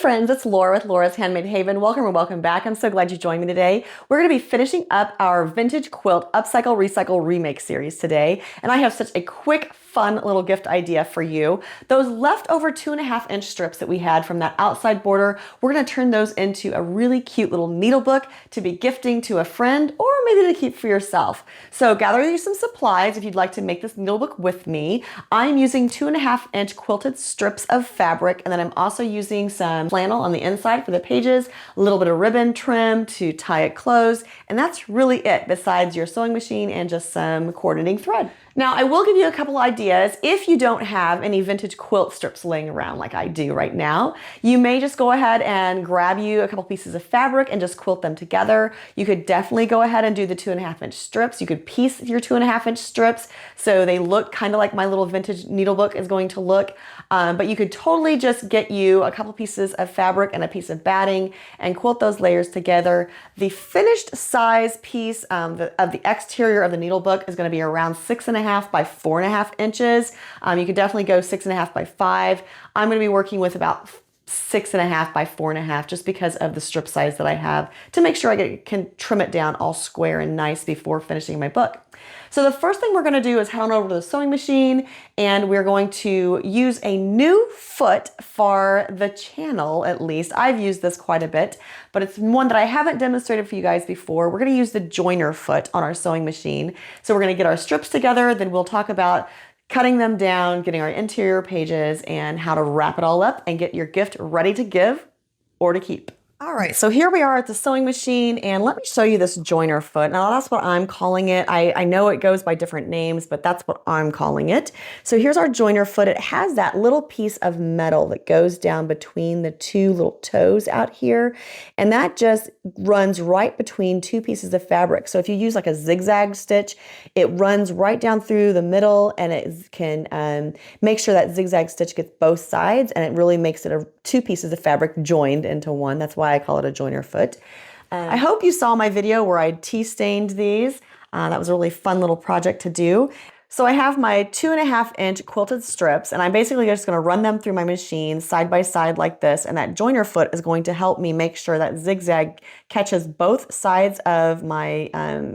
friends, it's Laura with Laura's Handmade Haven. Welcome or welcome back. I'm so glad you joined me today. We're going to be finishing up our Vintage Quilt Upcycle, Recycle, Remake series today. And I have such a quick, fun little gift idea for you. Those leftover 2.5-inch strips that we had from that outside border, we're going to turn those into a really cute little needle book to be gifting to a friend or maybe to keep for yourself. So gather you some supplies if you'd like to make this needle book with me. I'm using 2.5-inch quilted strips of fabric, and then I'm also using some flannel on the inside for the pages, a little bit of ribbon trim to tie it closed, and that's really it besides your sewing machine and just some coordinating thread. Now, I will give you a couple ideas. If you don't have any vintage quilt strips laying around like I do right now, you may just go ahead and grab you a couple pieces of fabric and just quilt them together. You could definitely go ahead and do the 2.5-inch strips. You could piece your 2.5-inch strips so they look kind of like my little vintage needle book is going to look. But you could totally just get you a couple pieces of fabric and a piece of batting and quilt those layers together. The finished size piece of the exterior of the needle book is going to be around 6.5 by 4.5 inches. You could definitely go 6.5 by 5. I'm going to be working with about 6.5 by 4.5 just because of the strip size that I have to make sure I can trim it down all square and nice before finishing my book. So the first thing we're going to do is head on over to the sewing machine, and we're going to use a new foot for the channel. At least I've used this quite a bit, but it's one that I haven't demonstrated for you guys before. We're going to use the joiner foot on our sewing machine. So we're going to get our strips together, then we'll talk about cutting them down, getting our interior pages, and how to wrap it all up and get your gift ready to give or to keep. All right, so here we are at the sewing machine, and let me show you this joiner foot. Now that's what I'm calling it. I know it goes by different names, but that's what I'm calling it. So here's our joiner foot. It has that little piece of metal that goes down between the two little toes out here, and that just runs right between two pieces of fabric. So if you use like a zigzag stitch, it runs right down through the middle, and it can make sure that zigzag stitch gets both sides, and it really makes it two pieces of fabric joined into one. That's why I call it a joiner foot. I hope you saw my video where I tea stained these. That was a really fun little project to do. So I have my 2.5-inch quilted strips, and I'm basically just going to run them through my machine side by side like this, and that joiner foot is going to help me make sure that zigzag catches both sides of my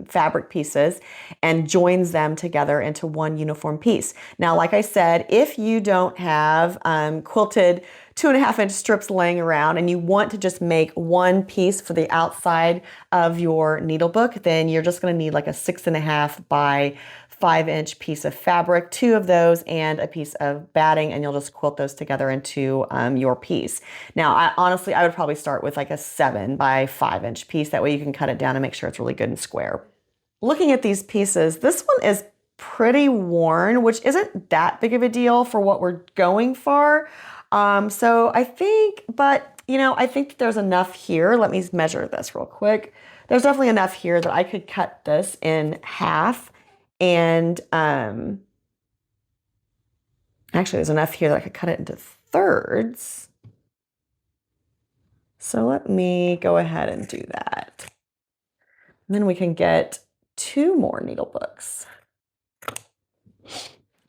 fabric pieces and joins them together into one uniform piece. Now, like I said, if you don't have quilted 2.5-inch strips laying around and you want to just make one piece for the outside of your needle book, then you're just going to need like a 6.5 by 5-inch piece of fabric, 2 of those, and a piece of batting, and you'll just quilt those together into your piece. Now, honestly, I would probably start with like a 7 by 5-inch piece. That way you can cut it down and make sure it's really good and square. Looking at these pieces, this one is pretty worn, which isn't that big of a deal for what we're going for. So I think, but you know, I think there's enough here. Let me measure this real quick. There's definitely enough here that I could cut this in half. And actually, there's enough here that I could cut it into thirds. So let me go ahead and do that. And then we can get 2 more needle books.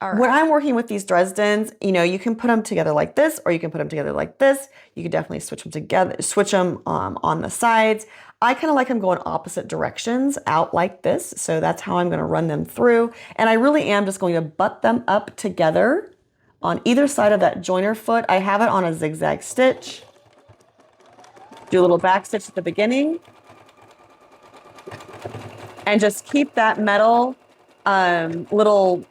All right. When I'm working with these Dresdens, you know, you can put them together like this, or you can put them together like this. You could definitely switch them together, switch them on the sides. I kind of like them going opposite directions out like this. So that's how I'm going to run them through. And I really am just going to butt them up together on either side of that joiner foot. I have it on a zigzag stitch. Do a little back stitch at the beginning. And just keep that metal little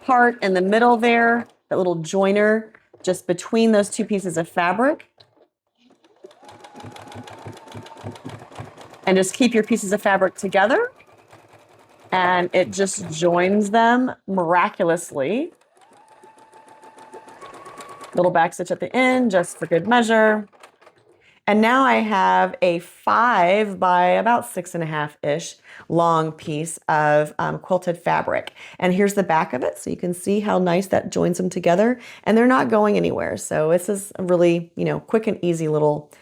part in the middle there, that little joiner just between those 2 pieces of fabric. And just keep your pieces of fabric together, and it just joins them miraculously. Little back stitch at the end, just for good measure. And now I have a 5 by about 6.5-ish long piece of quilted fabric. And here's the back of it, so you can see how nice that joins them together. And they're not going anywhere. So this is a really, you know, quick and easy little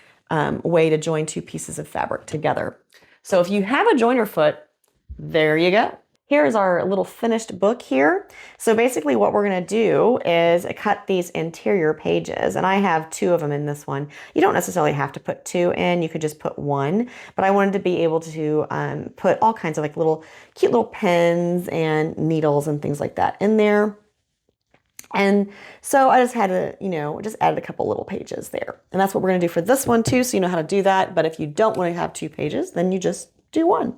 way to join 2 pieces of fabric together. So if you have a joiner foot, there you go. Here's our little finished book here. So basically what we're gonna do is cut these interior pages, and I have 2 of them in this one. You don't necessarily have to put 2 in, you could just put 1, but I wanted to be able to put all kinds of like little cute little pens and needles and things like that in there. And so I just had to, just added a couple little pages there. And that's what we're gonna do for this one too, so you know how to do that. But if you don't wanna have 2 pages, then you just do 1.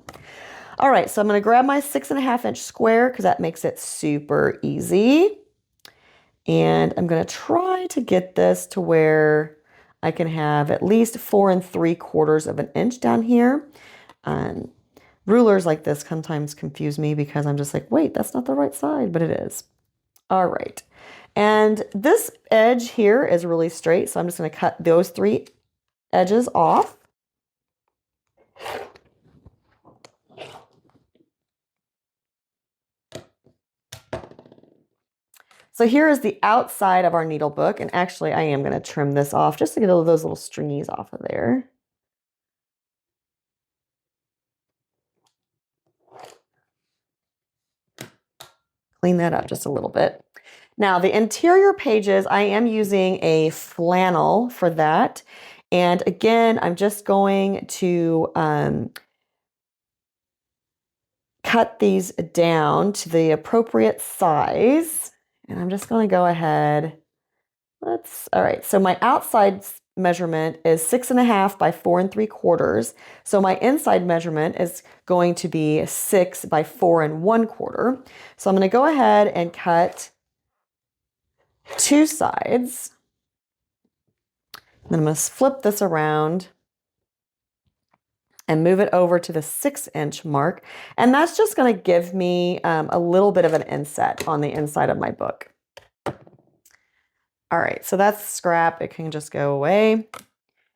All right, so I'm gonna grab my 6.5-inch square because that makes it super easy. And I'm gonna try to get this to where I can have at least 4 3/4 of an inch down here. Rulers like this sometimes confuse me because I'm just like, wait, that's not the right side, but it is. All right, and this edge here is really straight, so I'm just gonna cut those 3 edges off. So here is the outside of our needle book, and actually I am going to trim this off just to get all those little stringies off of there. Clean that up just a little bit. Now the interior pages, I am using a flannel for that. And again, I'm just going to cut these down to the appropriate size. And I'm just going to go ahead. All right, so my outside measurement is 6.5 by 4 3/4. So my inside measurement is going to be 6 by 4 1/4. So I'm going to go ahead and cut 2 sides. Then I'm going to flip this around and move it over to the 6-inch mark. And that's just going to give me a little bit of an inset on the inside of my book. All right, so that's scrap. It can just go away. And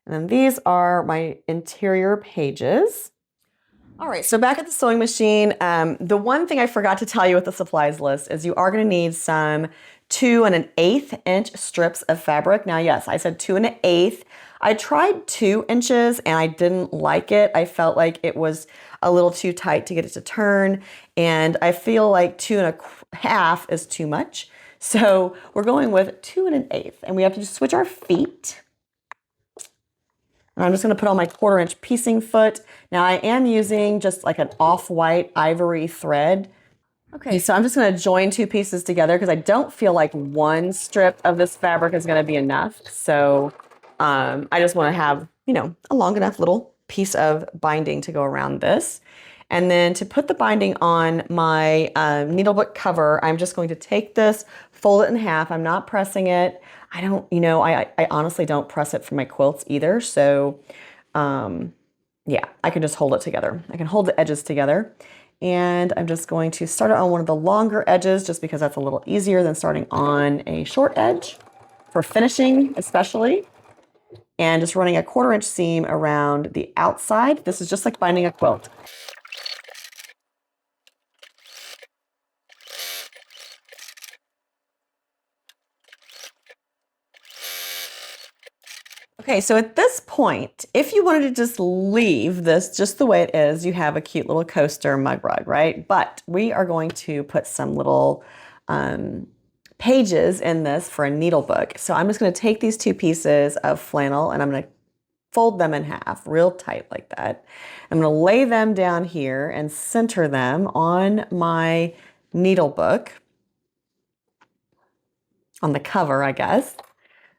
then these are my interior pages. All right, so back at the sewing machine, the one thing I forgot to tell you with the supplies list is you are going to need some 2 1/8 inch strips of fabric. Now, yes, I said 2 1/8. I tried 2 inches and I didn't like it. I felt like it was a little too tight to get it to turn. And I feel like 2 1/2 is too much. So we're going with 2 1/8, and we have to just switch our feet. And I'm just going to put on my 1/4 inch piecing foot. Now I am using just like an off-white ivory thread. Okay, so I'm just going to join 2 pieces together because I don't feel like 1 strip of this fabric is going to be enough. So I just want to have, a long enough little piece of binding to go around this. And then to put the binding on my needlebook cover, I'm just going to take this, fold it in half. I'm not pressing it. I don't, I honestly don't press it for my quilts either. So yeah, I can just hold it together. I can hold the edges together. And I'm just going to start it on one of the longer edges just because that's a little easier than starting on a short edge for finishing especially. And just running a 1/4 inch seam around the outside. This is just like binding a quilt. Okay, so at this point, if you wanted to just leave this just the way it is, you have a cute little coaster mug rug, right? But we are going to put some little pages in this for a needle book. So I'm just going to take these 2 pieces of flannel and I'm going to fold them in half real tight like that. I'm going to lay them down here and center them on my needle book, on the cover, I guess.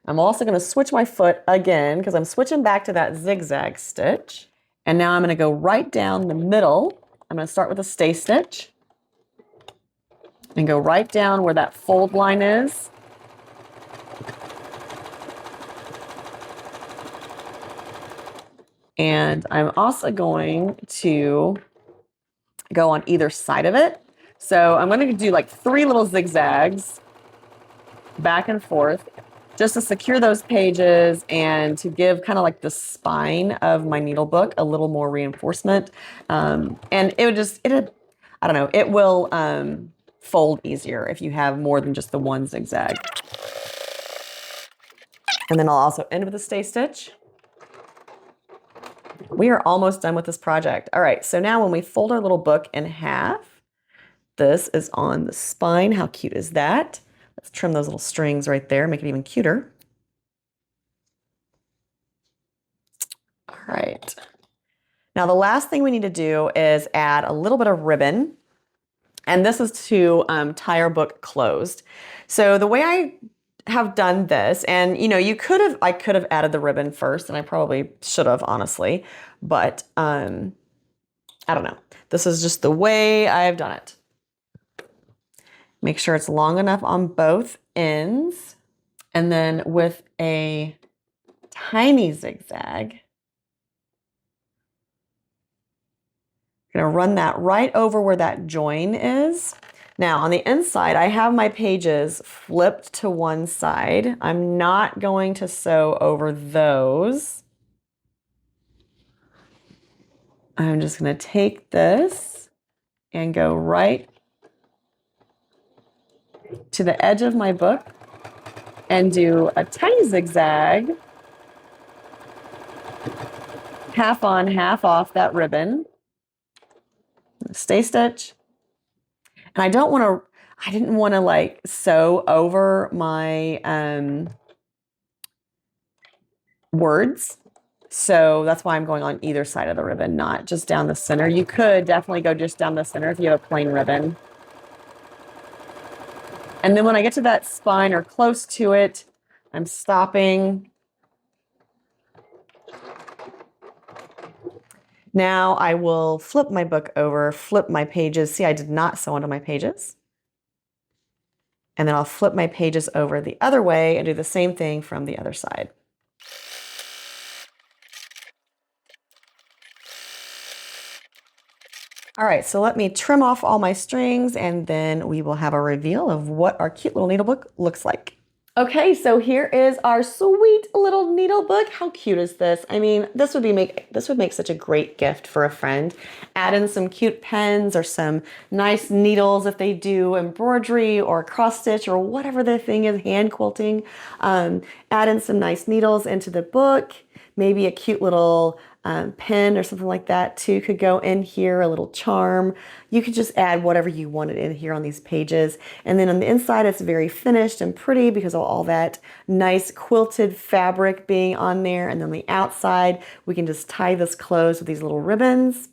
I'm also going to switch my foot again because I'm switching back to that zigzag stitch. And now I'm going to go right down the middle. I'm going to start with a stay stitch and go right down where that fold line is. And I'm also going to go on either side of it. So I'm going to do like 3 little zigzags back and forth just to secure those pages and to give kind of like the spine of my needle book a little more reinforcement. And it would just, I don't know, it will fold easier if you have more than just the 1 zigzag. And then I'll also end with a stay stitch. We are almost done with this project. All right, so now when we fold our little book in half, This is on the spine. How cute is that? Let's trim those little strings right there, make it even cuter. All right. Now the last thing we need to do is add a little bit of ribbon. And this is to tie our book closed. So the way I have done this, and you know, I could have added the ribbon first, and I probably should have, honestly, but I don't know. This is just the way I've done it. Make sure it's long enough on both ends, and then with a tiny zigzag, I'm gonna run that right over where that join is. Now on the inside, I have my pages flipped to one side. I'm not going to sew over those. I'm just gonna take this and go right to the edge of my book and do a tiny zigzag, half on, half off that ribbon. Stay stitch. And I didn't want to like sew over my words. So that's why I'm going on either side of the ribbon, not just down the center. You could definitely go just down the center if you have a plain ribbon. And then when I get to that spine or close to it, I'm stopping. Now I will flip my book over, flip my pages. See, I did not sew onto my pages. And then I'll flip my pages over the other way and do the same thing from the other side. All right, so let me trim off all my strings and then we will have a reveal of what our cute little needlebook looks like. Okay, so here is our sweet little needlebook. How cute is this? I mean, this would make such a great gift for a friend. Add in some cute pens or some nice needles if they do embroidery or cross stitch or whatever the thing is, hand quilting. Add in some nice needles into the book. Maybe a cute little pen or something like that too could go in here, a little charm. You could just add whatever you wanted in here on these pages. And then on the inside, it's very finished and pretty because of all that nice quilted fabric being on there. And then on the outside, we can just tie this closed with these little ribbons.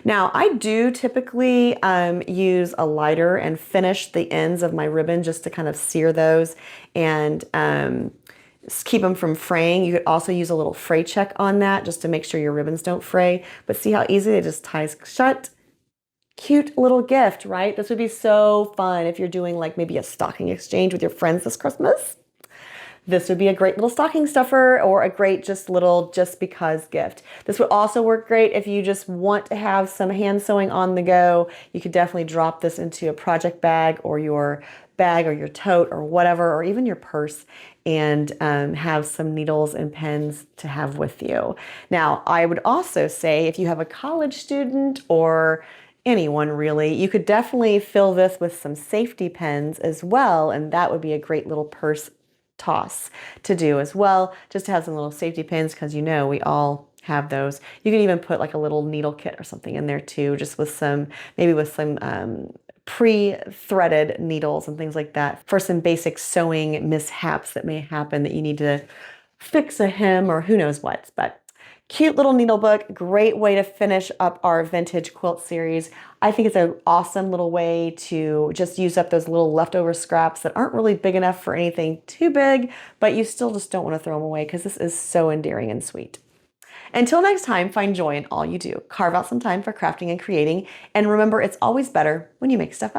Now, I do typically use a lighter and finish the ends of my ribbon just to kind of sear those and keep them from fraying. You could also use a little fray check on that just to make sure your ribbons don't fray. But see how easy it just ties shut? Cute little gift, right? This would be so fun if you're doing like maybe a stocking exchange with your friends this Christmas. This would be a great little stocking stuffer or a great just because gift. This would also work great if you just want to have some hand sewing on the go. You could definitely drop this into a project bag or your tote or whatever, or even your purse, and have some needles and pens to have with you. Now, I would also say if you have a college student or anyone really, you could definitely fill this with some safety pens as well, and that would be a great little purse toss to do as well, just to have some little safety pins, because you know we all have those. You can even put like a little needle kit or something in there too, just with some, maybe with some pre-threaded needles and things like that for some basic sewing mishaps that may happen that you need to fix a hem or who knows what. But cute little needle book, great way to finish up our vintage quilt series. I think it's an awesome little way to just use up those little leftover scraps that aren't really big enough for anything too big, but you still just don't want to throw them away because this is so endearing and sweet. Until next time, find joy in all you do. Carve out some time for crafting and creating, and remember, it's always better when you make stuff up.